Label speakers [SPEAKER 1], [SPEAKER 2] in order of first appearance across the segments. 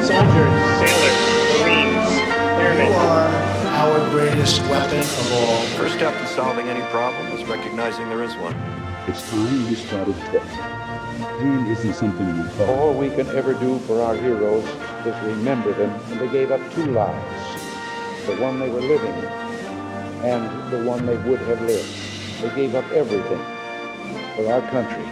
[SPEAKER 1] soldiers, sailors, Marines, airmen.
[SPEAKER 2] You are our greatest weapon of all.
[SPEAKER 3] First step to solving any problem is recognizing there is one.
[SPEAKER 4] It's time we started thinking. Pain isn't something we call.
[SPEAKER 5] All we can ever do for our heroes is remember them. And they gave up two lives, the one they were living and the one they would have lived. They gave up everything for our country,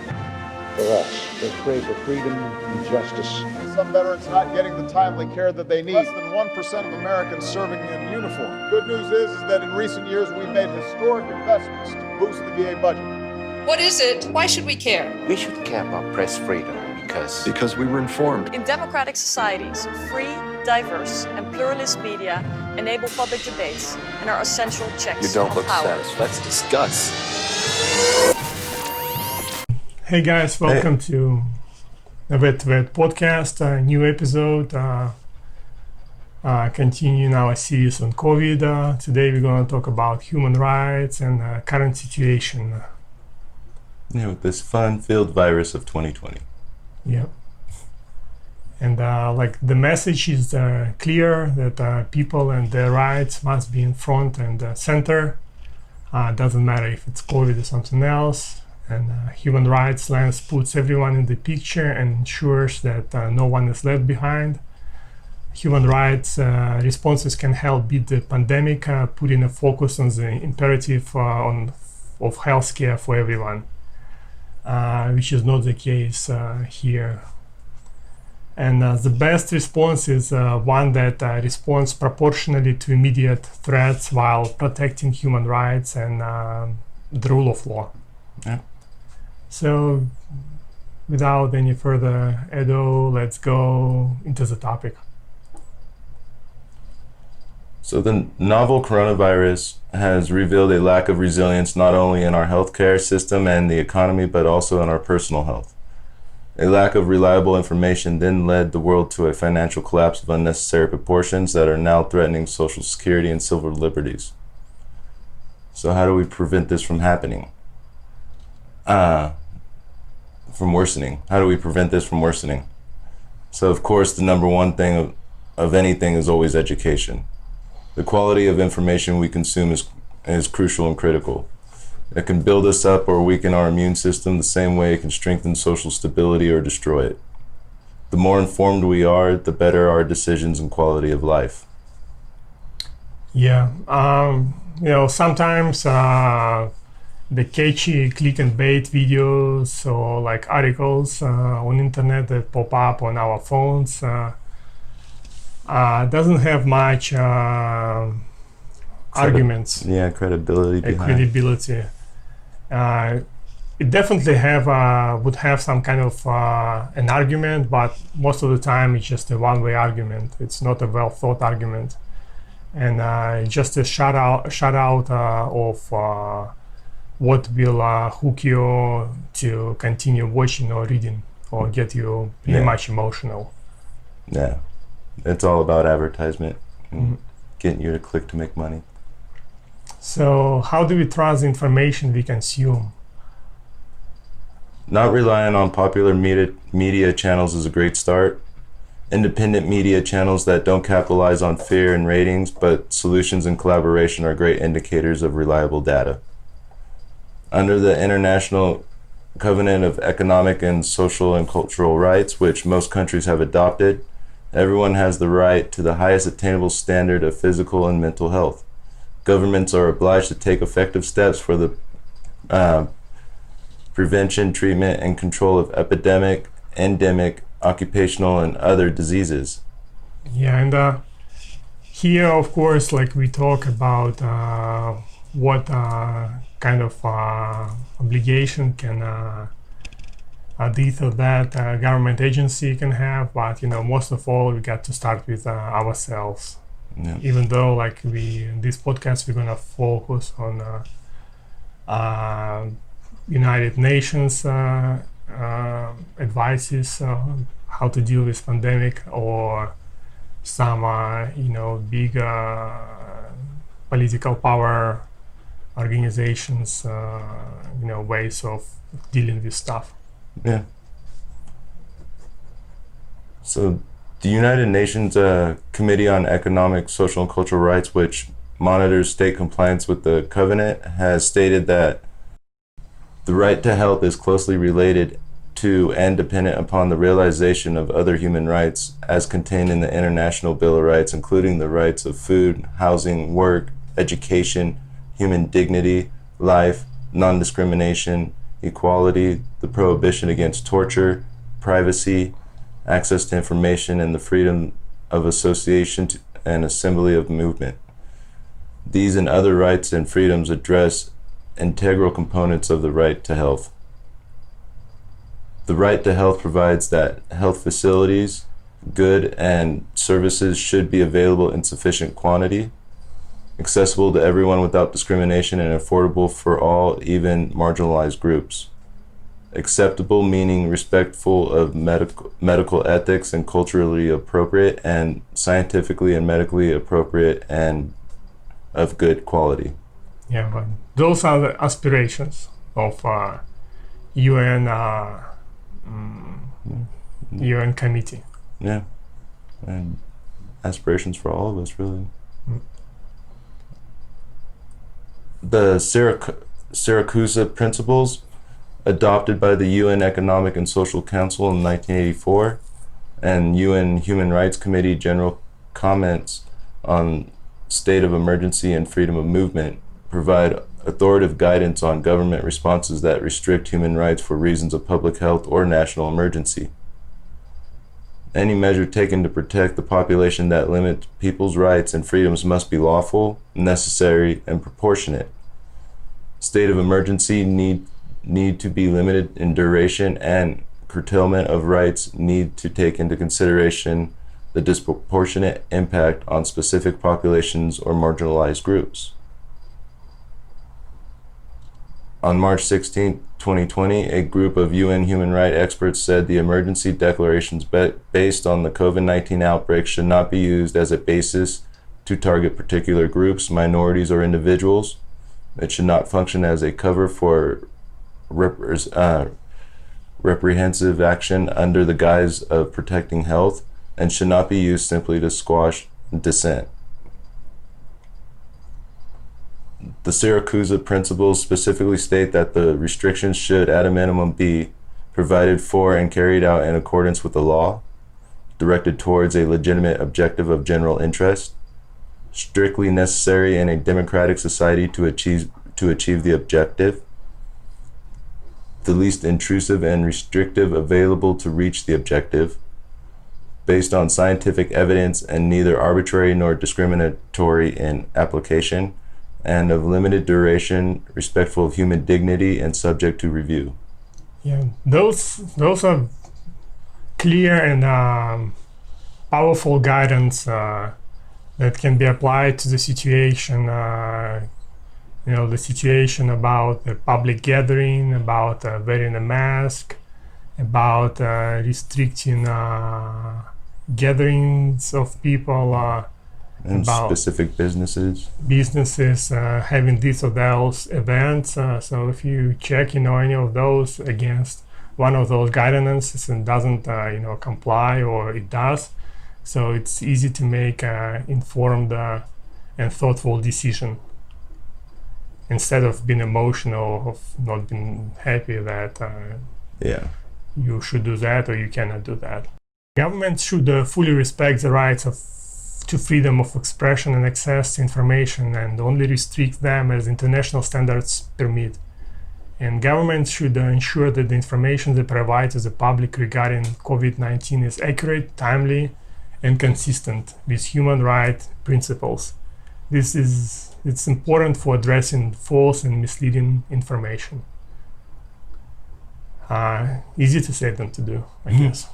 [SPEAKER 5] for us. They pray for freedom and justice.
[SPEAKER 6] Some veterans not getting the timely care that they need. Less than 1% of Americans serving in uniform. Good news is that in recent years we've made historic investments to boost the VA budget.
[SPEAKER 7] What is it? Why should we care?
[SPEAKER 8] We should care about press freedom
[SPEAKER 3] because we were informed.
[SPEAKER 9] In democratic societies, free, diverse, and pluralist media enable public debates and are essential checks
[SPEAKER 8] You don't
[SPEAKER 9] on
[SPEAKER 8] look
[SPEAKER 9] power.
[SPEAKER 8] satisfied. Let's discuss.
[SPEAKER 10] Hey guys, welcome to the Vet podcast, a new episode, continuing our series on COVID. Today we're going to talk about human rights and current situation.
[SPEAKER 11] Yeah, with this fun-filled virus of 2020.
[SPEAKER 10] Yeah. And like the message is clear that people and their rights must be in front and center. Doesn't matter if it's COVID or something else. And human rights lens puts everyone in the picture and ensures that no one is left behind. Human rights responses can help beat the pandemic, putting a focus on the imperative of healthcare for everyone, which is not the case here. And the best response is one that responds proportionally to immediate threats while protecting human rights and the rule of law.
[SPEAKER 11] Yeah.
[SPEAKER 10] So, without any further ado, let's go into the topic.
[SPEAKER 11] So the novel coronavirus has revealed a lack of resilience not only in our healthcare system and the economy, but also in our personal health. A lack of reliable information then led the world to a financial collapse of unnecessary proportions that are now threatening social security and civil liberties. So how do we prevent this from happening? From worsening. How do we prevent this from worsening? So of course, the number one thing of anything is always education. The quality of information we consume is crucial and critical. It can build us up or weaken our immune system the same way it can strengthen social stability or destroy it. The more informed we are, the better our decisions and quality of life.
[SPEAKER 10] Yeah, sometimes the catchy click and bait videos or like articles on internet that pop up on our phones doesn't have much arguments.
[SPEAKER 11] Yeah, credibility behind.
[SPEAKER 10] Credibility. It definitely would have some kind of an argument, but most of the time it's just a one-way argument. It's not a well-thought argument, and just a shout out of what will hook you to continue watching or reading or get you pretty much emotional.
[SPEAKER 11] Yeah, it's all about advertisement and getting you to click to make money.
[SPEAKER 10] So how do we trust the information we consume?
[SPEAKER 11] Not relying on popular media channels is a great start. Independent media channels that don't capitalize on fear and ratings, but solutions and collaboration are great indicators of reliable data. Under the International Covenant of Economic and Social and Cultural Rights, which most countries have adopted, everyone has the right to the highest attainable standard of physical and mental health. Governments are obliged to take effective steps for the prevention, treatment, and control of epidemic, endemic, occupational, and other diseases.
[SPEAKER 10] Yeah, and here, of course, like we talk about what kind of obligation can this or that government agency can have, but most of all, we got to start with ourselves.
[SPEAKER 11] Yeah.
[SPEAKER 10] Even though, like in this podcast, we're gonna focus on United Nations advices how to deal with pandemic, or some big political power organizations ways of dealing with stuff.
[SPEAKER 11] Yeah. So The United Nations Committee on Economic, Social, and Cultural Rights, which monitors state compliance with the covenant, has stated that the right to health is closely related to and dependent upon the realization of other human rights as contained in the International Bill of Rights, including the rights of food, housing, work, education, human dignity, life, non-discrimination, equality, the prohibition against torture, privacy, access to information, and the freedom of association and assembly of movement. These and other rights and freedoms address integral components of the right to health. The right to health provides that health facilities, goods, and services should be available in sufficient quantity, accessible to everyone without discrimination, and affordable for all, even marginalized groups. Acceptable meaning respectful of medical ethics and culturally appropriate, and scientifically and medically appropriate, and of good quality.
[SPEAKER 10] Yeah, but those are the aspirations of UN UN committee.
[SPEAKER 11] Yeah, and aspirations for all of us, really. The Syracuse Principles, adopted by the UN Economic and Social Council in 1984, and UN Human Rights Committee General Comments on State of Emergency and Freedom of Movement, provide authoritative guidance on government responses that restrict human rights for reasons of public health or national emergency. Any measure taken to protect the population that limits people's rights and freedoms must be lawful, necessary, and proportionate. State of emergency need to be limited in duration, and curtailment of rights need to take into consideration the disproportionate impact on specific populations or marginalized groups. On March 16, 2020, a group of UN human rights experts said the emergency declarations based on the COVID-19 outbreak should not be used as a basis to target particular groups, minorities, or individuals. It should not function as a cover for reprehensive action under the guise of protecting health, and should not be used simply to squash dissent. The Syracuse Principles specifically state that the restrictions should, at a minimum, be provided for and carried out in accordance with the law, directed towards a legitimate objective of general interest, strictly necessary in a democratic society to achieve the objective, the least intrusive and restrictive available to reach the objective, based on scientific evidence and neither arbitrary nor discriminatory in application, and of limited duration, respectful of human dignity, and subject to review.
[SPEAKER 10] Yeah, those are clear and powerful guidance that can be applied to the situation. The situation about the public gathering, about wearing a mask, about restricting gatherings of people.
[SPEAKER 11] And
[SPEAKER 10] about
[SPEAKER 11] specific businesses
[SPEAKER 10] having this or those events. So if you check, any of those against one of those guidances and doesn't, comply, or it does, so it's easy to make informed and thoughtful decision instead of being emotional, of not being happy that you should do that or you cannot do that. Government should fully respect the rights to freedom of expression and access to information, and only restrict them as international standards permit. And government should ensure that the information they provide to the public regarding COVID-19 is accurate, timely, and consistent with human rights principles. It's important for addressing false and misleading information. Easy to say than to do, I guess.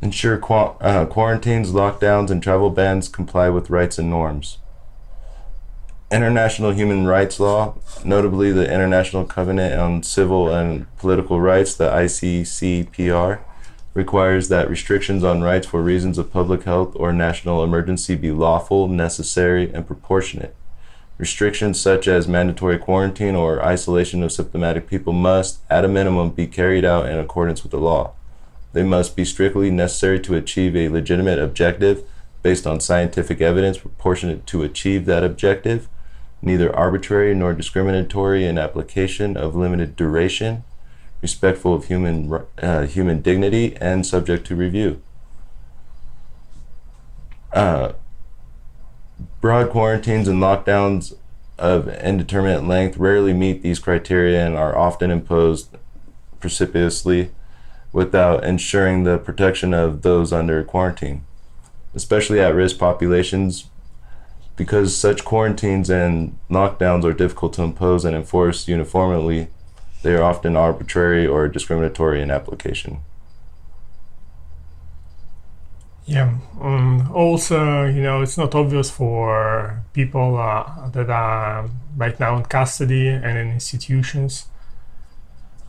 [SPEAKER 11] Ensure quarantines, lockdowns, and travel bans comply with rights and norms. International human rights law, notably the International Covenant on Civil and Political Rights, the ICCPR, requires that restrictions on rights for reasons of public health or national emergency be lawful, necessary, and proportionate. Restrictions such as mandatory quarantine or isolation of symptomatic people must, at a minimum, be carried out in accordance with the law. They must be strictly necessary to achieve a legitimate objective based on scientific evidence proportionate to achieve that objective, neither arbitrary nor discriminatory in application, of limited duration, respectful of human dignity, and subject to review. Broad quarantines and lockdowns of indeterminate length rarely meet these criteria and are often imposed precipitously without ensuring the protection of those under quarantine, especially at-risk populations. Because such quarantines and lockdowns are difficult to impose and enforce uniformly, they are often arbitrary or discriminatory in application.
[SPEAKER 10] Yeah. Also, it's not obvious for people that are right now in custody and in institutions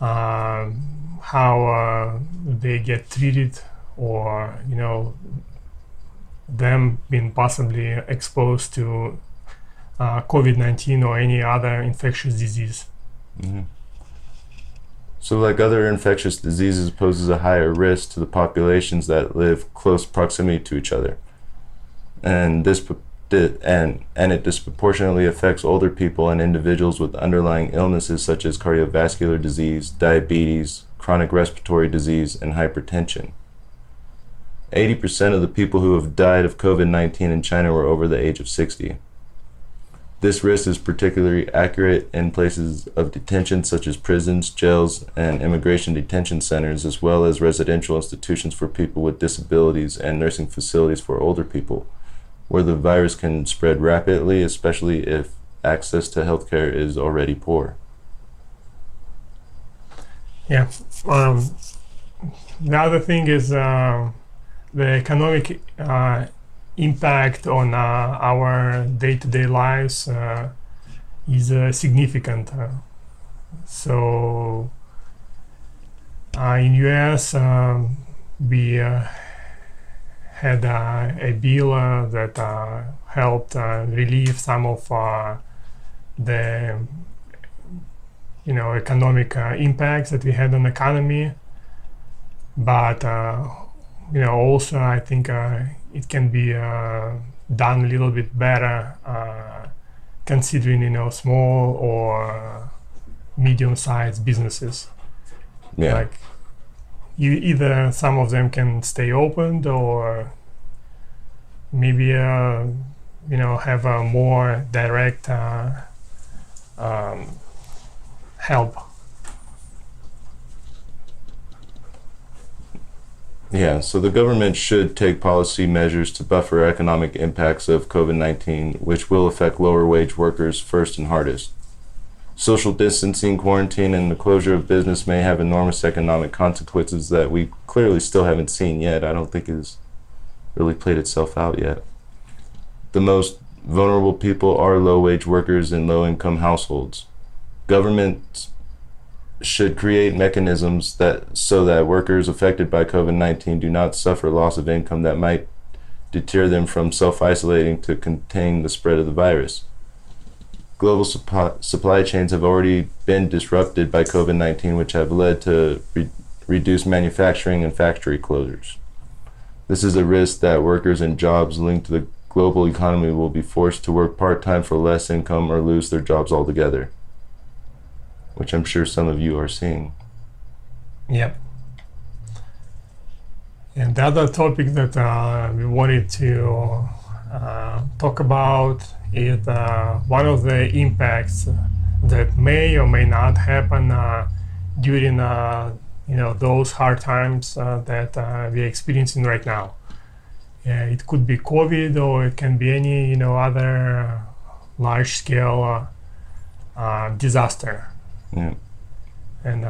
[SPEAKER 10] how they get treated, or them being possibly exposed to COVID-19 or any other infectious disease.
[SPEAKER 11] Mm-hmm. So like other infectious diseases, poses a higher risk to the populations that live close proximity to each other. And it disproportionately affects older people and individuals with underlying illnesses such as cardiovascular disease, diabetes, chronic respiratory disease, and hypertension. 80% of the people who have died of COVID-19 in China were over the age of 60. This risk is particularly accurate in places of detention such as prisons, jails, and immigration detention centers, as well as residential institutions for people with disabilities and nursing facilities for older people, where the virus can spread rapidly, especially if access to healthcare is already poor.
[SPEAKER 10] Yeah. The other thing is the economic impact on our day-to-day lives is significant. So in US, we had a bill that helped relieve some of the economic impacts that we had on the economy, but also I think it can be done a little bit better, considering small or medium-sized businesses.
[SPEAKER 11] Yeah.
[SPEAKER 10] Like either some of them can stay opened, or maybe have a more direct help.
[SPEAKER 11] Yeah, so the government should take policy measures to buffer economic impacts of COVID-19, which will affect lower wage workers first and hardest. Social distancing, quarantine, and the closure of business may have enormous economic consequences that we clearly still haven't seen yet. I don't think it's really played itself out yet. The most vulnerable people are low-wage workers in low-income households. Governments should create mechanisms so that workers affected by COVID-19 do not suffer loss of income that might deter them from self-isolating to contain the spread of the virus. Global supply chains have already been disrupted by COVID-19, which have led to reduced manufacturing and factory closures. This is a risk that workers in jobs linked to the global economy will be forced to work part-time for less income or lose their jobs altogether, which I'm sure some of you are seeing.
[SPEAKER 10] Yep. And the other topic that we wanted to talk about is one of the impacts that may or may not happen during those hard times that we're experiencing right now. It could be COVID, or it can be any other large-scale disaster.
[SPEAKER 11] Yeah.
[SPEAKER 10] And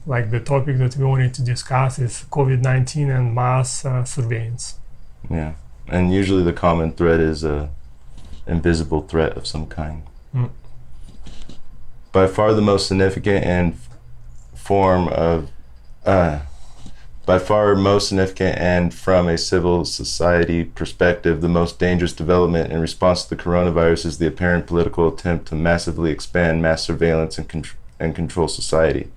[SPEAKER 10] like the topic that we wanted to discuss is COVID-19 and mass surveillance.
[SPEAKER 11] Yeah, and usually the common thread is a invisible threat of some kind.
[SPEAKER 10] Mm.
[SPEAKER 11] By far the most significant and from a civil society perspective, the most dangerous development in response to the coronavirus is the apparent political attempt to massively expand mass surveillance and control society.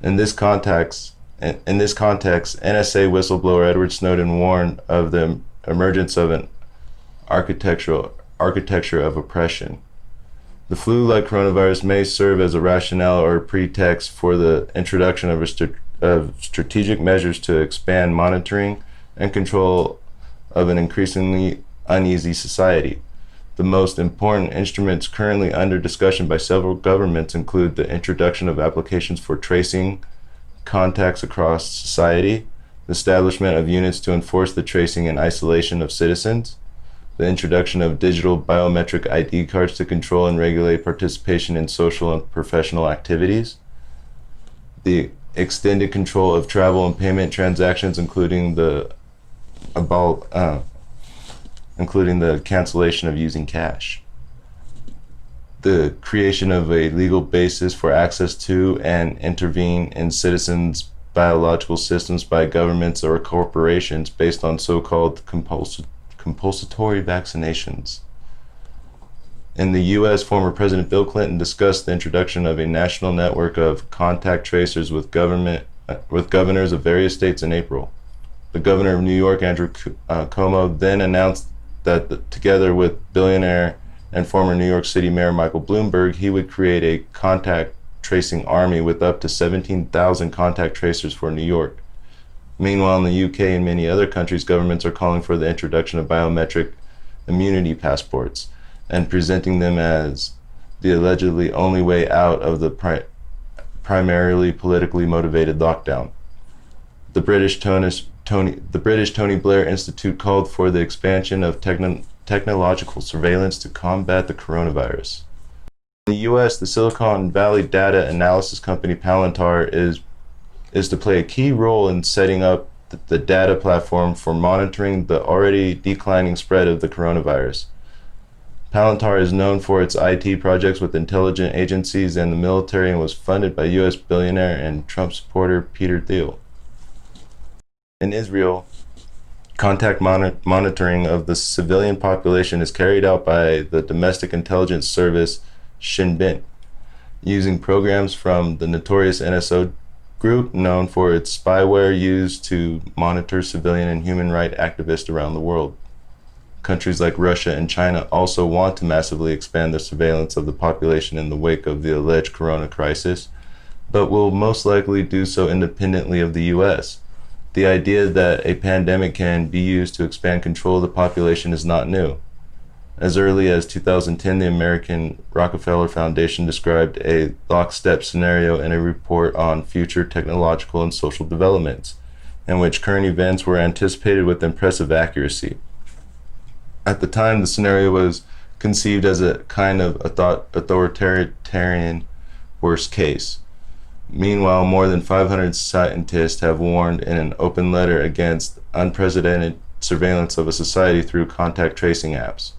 [SPEAKER 11] In this context, In this context, NSA whistleblower Edward Snowden warned of the emergence of an architecture of oppression. The flu-like coronavirus may serve as a rationale or a pretext for the introduction of strategic measures to expand monitoring and control of an increasingly uneasy society. The most important instruments currently under discussion by several governments include the introduction of applications for tracing contacts across society, the establishment of units to enforce the tracing and isolation of citizens, the introduction of digital biometric ID cards to control and regulate participation in social and professional activities, the extended control of travel and payment transactions, including the cancellation of using cash, the creation of a legal basis for access to and intervene in citizens' biological systems by governments or corporations based on so-called compulsory vaccinations. In the U.S., former President Bill Clinton discussed the introduction of a national network of contact tracers with governors of various states in April. The governor of New York, Andrew Cuomo, then announced that together with billionaire and former New York City Mayor Michael Bloomberg, he would create a contact tracing army with up to 17,000 contact tracers for New York. Meanwhile, in the UK and many other countries, governments are calling for the introduction of biometric immunity passports and presenting them as the allegedly only way out of the primarily politically motivated lockdown. The British Tony Blair Institute called for the expansion of technological surveillance to combat the coronavirus. In the US, the Silicon Valley data analysis company Palantir is to play a key role in setting up the data platform for monitoring the already declining spread of the coronavirus. Palantir is known for its IT projects with intelligence agencies and the military and was funded by US billionaire and Trump supporter Peter Thiel. In Israel, contact monitoring of the civilian population is carried out by the domestic intelligence service Shin Bet, using programs from the notorious NSO group known for its spyware used to monitor civilian and human rights activists around the world. Countries like Russia and China also want to massively expand their surveillance of the population in the wake of the alleged corona crisis, but will most likely do so independently of the US. The idea that a pandemic can be used to expand control of the population is not new. As early as 2010, the American Rockefeller Foundation described a lockstep scenario in a report on future technological and social developments, in which current events were anticipated with impressive accuracy. At the time, the scenario was conceived as a kind of authoritarian worst case. Meanwhile, more than 500 scientists have warned in an open letter against unprecedented surveillance of a society through contact tracing apps.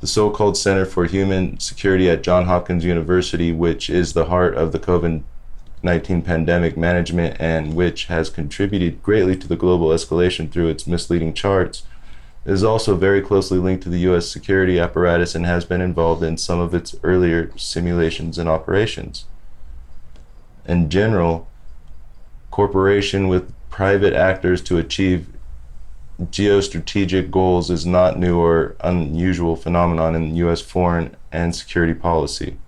[SPEAKER 11] The so-called Center for Human Security at Johns Hopkins University, which is the heart of the COVID-19 pandemic management and which has contributed greatly to the global escalation through its misleading charts, is also very closely linked to the U.S. security apparatus and has been involved in some of its earlier simulations and operations. In general, cooperation with private actors to achieve geostrategic goals is not new or unusual phenomenon in U.S. foreign and security policy.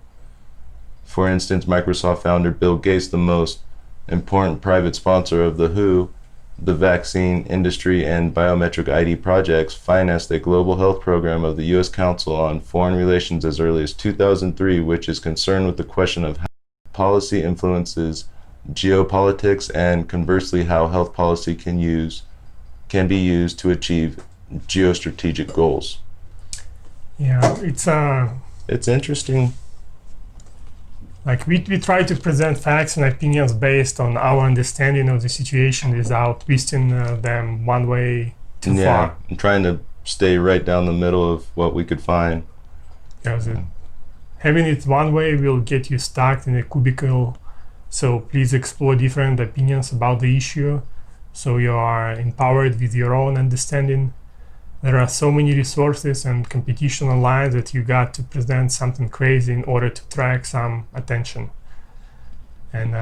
[SPEAKER 11] For instance, Microsoft founder Bill Gates, the most important private sponsor of the WHO, the vaccine industry, and biometric ID projects, financed a global health program of the U.S. Council on Foreign Relations as early as 2003, which is concerned with the question of how policy influences geopolitics and conversely how health policy can be used to achieve geostrategic goals.
[SPEAKER 10] Yeah,
[SPEAKER 11] it's interesting.
[SPEAKER 10] Like we try to present facts and opinions based on our understanding of the situation without twisting them one way too far.
[SPEAKER 11] I'm trying to stay right down the middle of what we could find.
[SPEAKER 10] Because having it one way will get you stuck in a cubicle. So please explore different opinions about the issue, so you are empowered with your own understanding. There are so many resources and competition online that you got to present something crazy in order to attract some attention. And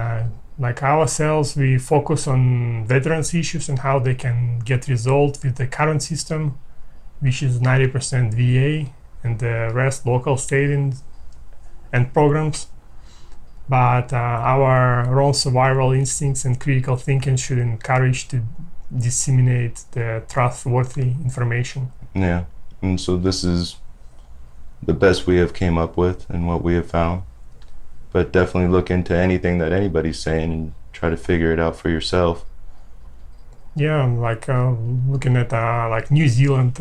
[SPEAKER 10] like ourselves, we focus on veterans issues and how they can get resolved with the current system, which is 90% VA and the rest local state and programs. But our own survival instincts and critical thinking should encourage to disseminate the trustworthy information.
[SPEAKER 11] Yeah, and so this is the best we have came up with and what we have found. But definitely look into anything that anybody's saying and try to figure it out for yourself.
[SPEAKER 10] Yeah, like looking at like New Zealand,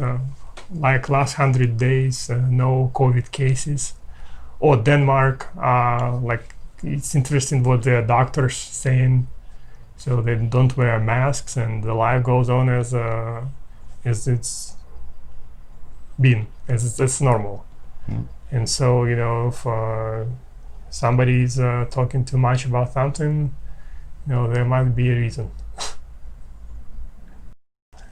[SPEAKER 10] like last 100 days, no COVID cases, or Denmark, like it's interesting what the doctors saying. So they don't wear masks and the life goes on as it's been, as it's normal. And so, you know, if somebody's talking too much about something, you know, there might be a reason.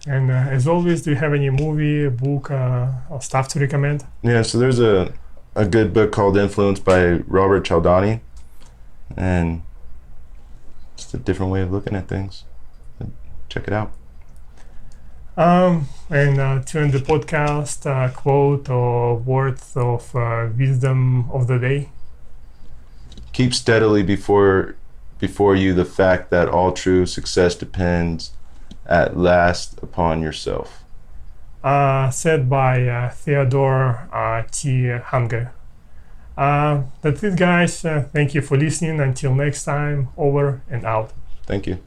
[SPEAKER 10] And as always, do you have any movie, a book, or stuff to recommend?
[SPEAKER 11] Yeah, so there's a good book called Influence by Robert Cialdini, and it's a different way of looking at things. Check it out.
[SPEAKER 10] And to end the podcast, quote or words of wisdom of the day.
[SPEAKER 11] Keep steadily before you the fact that all true success depends at last upon yourself.
[SPEAKER 10] Said by Theodore T. Hunger. That's it, guys. Thank you for listening. Until next time, over and out.
[SPEAKER 11] Thank you.